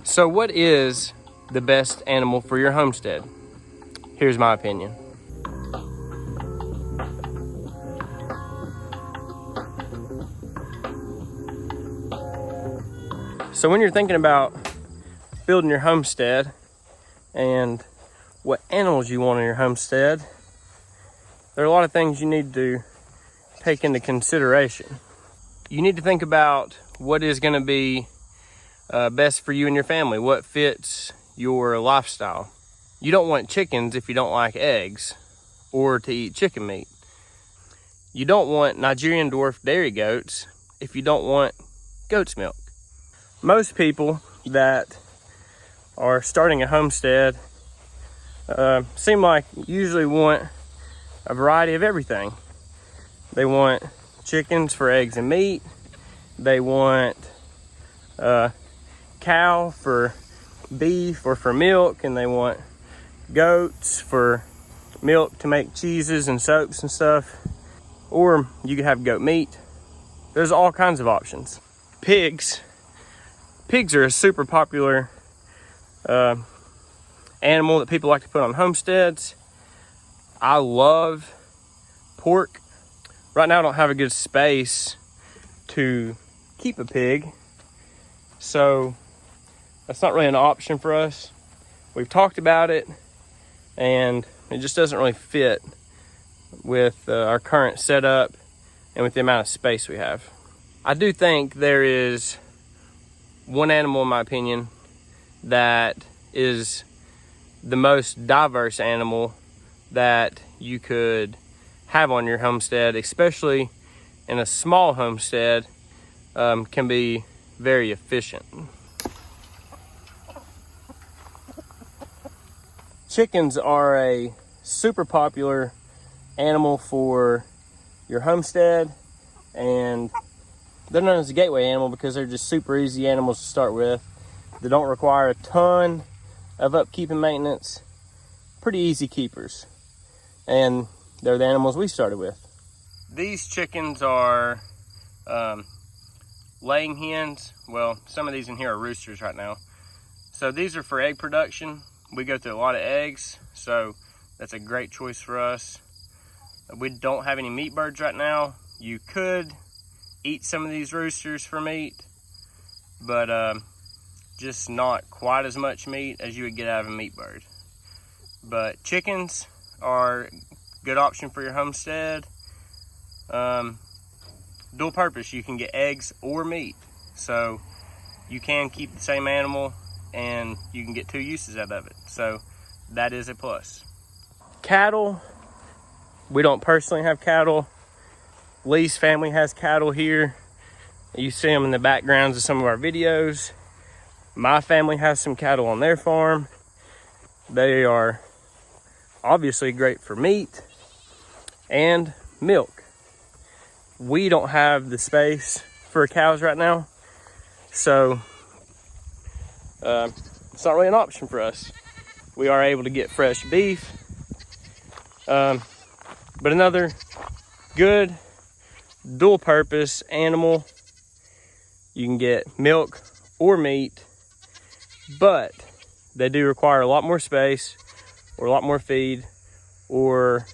So what is the best animal for your homestead? Here's my opinion. So when you're thinking about building your homestead and what animals you want in your homestead, there are a lot of things you need to take into consideration. You need to think about what is going to be best for you and your family, what fits your lifestyle. You don't want chickens if you don't like eggs or to eat chicken meat. You don't want Nigerian dwarf dairy goats if you don't want goat's milk. Most people that are starting a homestead seem like usually want a variety of everything. They want chickens for eggs and meat. They want cow for beef or for milk, and they want goats for milk to make cheeses and soaps and stuff. Or you could have goat meat. There's all kinds of options. Pigs are a super popular animal that people like to put on homesteads. I love pork. Right now I don't have a good space to keep a pig, so that's not really an option for us. We've talked about it, and it just doesn't really fit with our current setup and with the amount of space we have. I do think there is one animal, in my opinion, that is the most diverse animal that you could have on your homestead, especially in a small homestead, can be very efficient. Chickens are a super popular animal for your homestead, and they're known as a gateway animal because they're just super easy animals to start with. They don't require a ton of upkeep and maintenance. Pretty easy keepers. And they're the animals we started with. These chickens are laying hens. Well, some of these in here are roosters right now. So these are for egg production. We go through a lot of eggs, so that's a great choice for us. We don't have any meat birds right now. You could eat some of these roosters for meat, but just not quite as much meat as you would get out of a meat bird. But chickens are a good option for your homestead. Dual purpose, you can get eggs or meat, so you can keep the same animal and you can get two uses out of it, so that is a plus. Cattle, we don't personally have cattle. Lee's family has cattle here. You see them in the backgrounds of some of our videos. My family has some cattle on their farm. They are obviously great for meat and milk. We don't have the space for cows right now, so it's not really an option for us. We are able to get fresh beef, but another good dual purpose animal. You can get milk or meat, but they do require a lot more space or a lot more feed or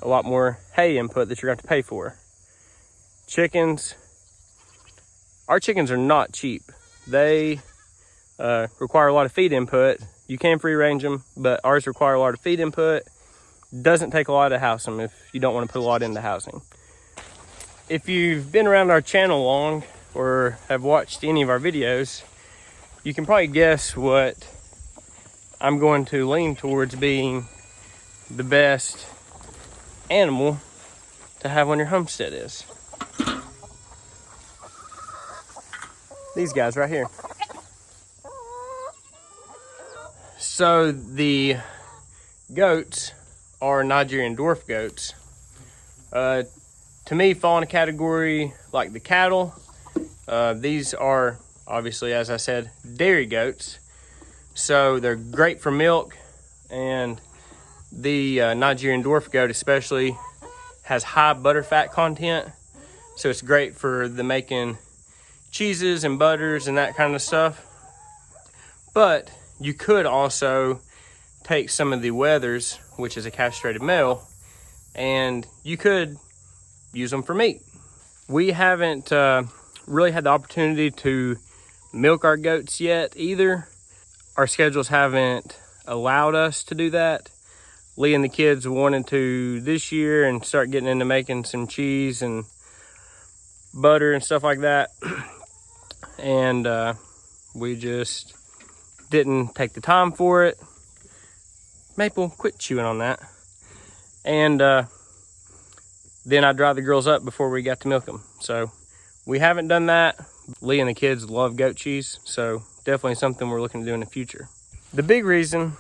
a lot more hay input that you're going to have to pay for. Chickens, our chickens are not cheap. They require a lot of feed input. You can free range them, but ours require a lot of feed input. Doesn't take a lot to house them if you don't want to put a lot into housing. If you've been around our channel long or have watched any of our videos, you can probably guess what I'm going to lean towards being the best animal to have on your homestead is. These guys right here. So the goats are Nigerian dwarf goats. To me, fall in a category like the cattle. These are obviously, as I said, dairy goats. So they're great for milk, and the Nigerian dwarf goat especially has high butter fat content. So it's great for the making cheeses and butters and that kind of stuff. But you could also take some of the wethers, which is a castrated male, and you could use them for meat. We haven't really had the opportunity to milk our goats yet either. Our schedules haven't allowed us to do that. Lee and the kids wanted to this year and start getting into making some cheese and butter and stuff like that. And we just didn't take the time for it. Maple, quit chewing on that. And then I dried the girls up before we got to milk them. So we haven't done that. Lee and the kids love goat cheese, so definitely something we're looking to do in the future. The big reason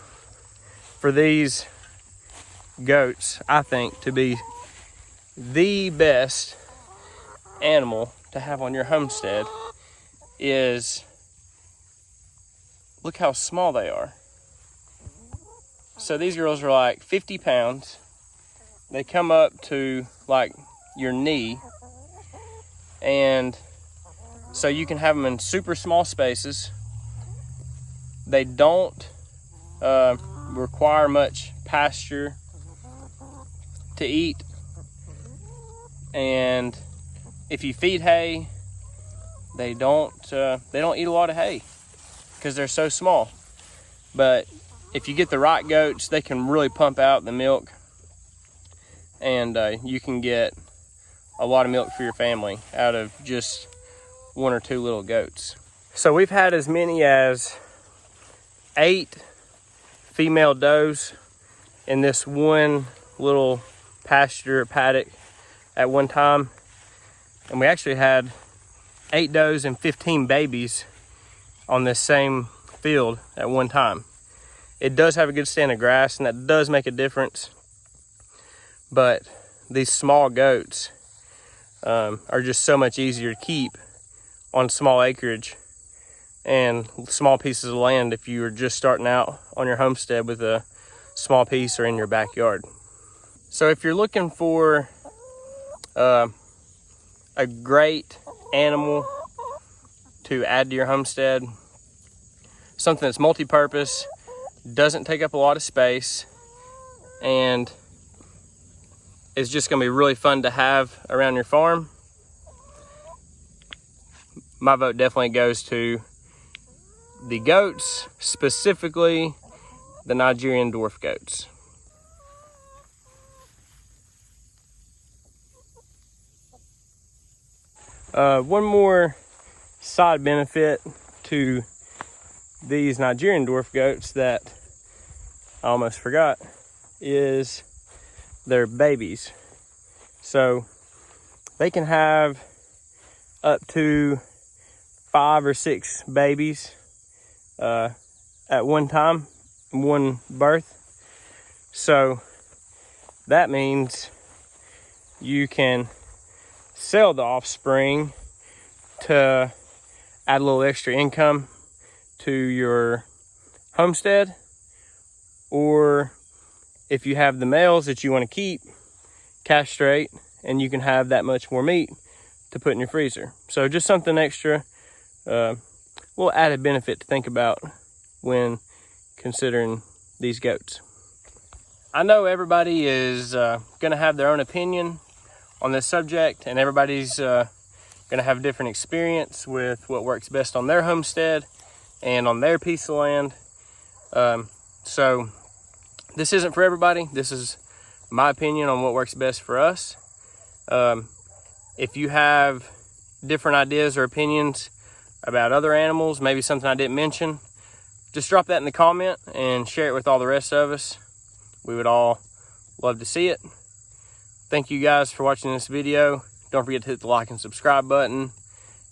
for these goats, I think, to be the best animal to have on your homestead is look how small they are. So these girls are like 50 pounds. They come up to like your knee, and so you can have them in super small spaces. They don't require much pasture to eat, and if you feed hay, they don't eat a lot of hay because they're so small. But if you get the right goats, they can really pump out the milk, and you can get a lot of milk for your family out of just 1 or 2 little goats. So we've had as many as 8 female does in this one little pasture paddock at one time, and we actually had 8 does and 15 babies on this same field at one time. It does have a good stand of grass, and that does make a difference, but these small goats are just so much easier to keep on small acreage and small pieces of land if you're just starting out on your homestead with a small piece or in your backyard. So if you're looking for a great animal to add to your homestead, something that's multi-purpose, doesn't take up a lot of space, and it's just gonna be really fun to have around your farm, my vote definitely goes to the goats, specifically the Nigerian dwarf goats. One more side benefit to these Nigerian dwarf goats that I almost forgot is their babies. So they can have up to 5 or 6 babies at one time, one birth. So that means you can sell the offspring to add a little extra income to your homestead, or if you have the males that you want to keep, castrate, and you can have that much more meat to put in your freezer. So just something extra, little added benefit to think about when considering these goats. I know everybody is going to have their own opinion on this subject, and everybody's going to have a different experience with what works best on their homestead and on their piece of land. So this isn't for everybody. This is my opinion on what works best for us. If you have different ideas or opinions about other animals, maybe something I didn't mention, just drop that in the comment and share it with all the rest of us. We would all love to see it. Thank you guys for watching this video. Don't forget to hit the like and subscribe button,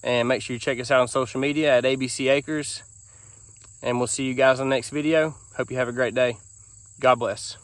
and make sure you check us out on social media at ABC Acres. And we'll see you guys on the next video. Hope you have a great day. God bless.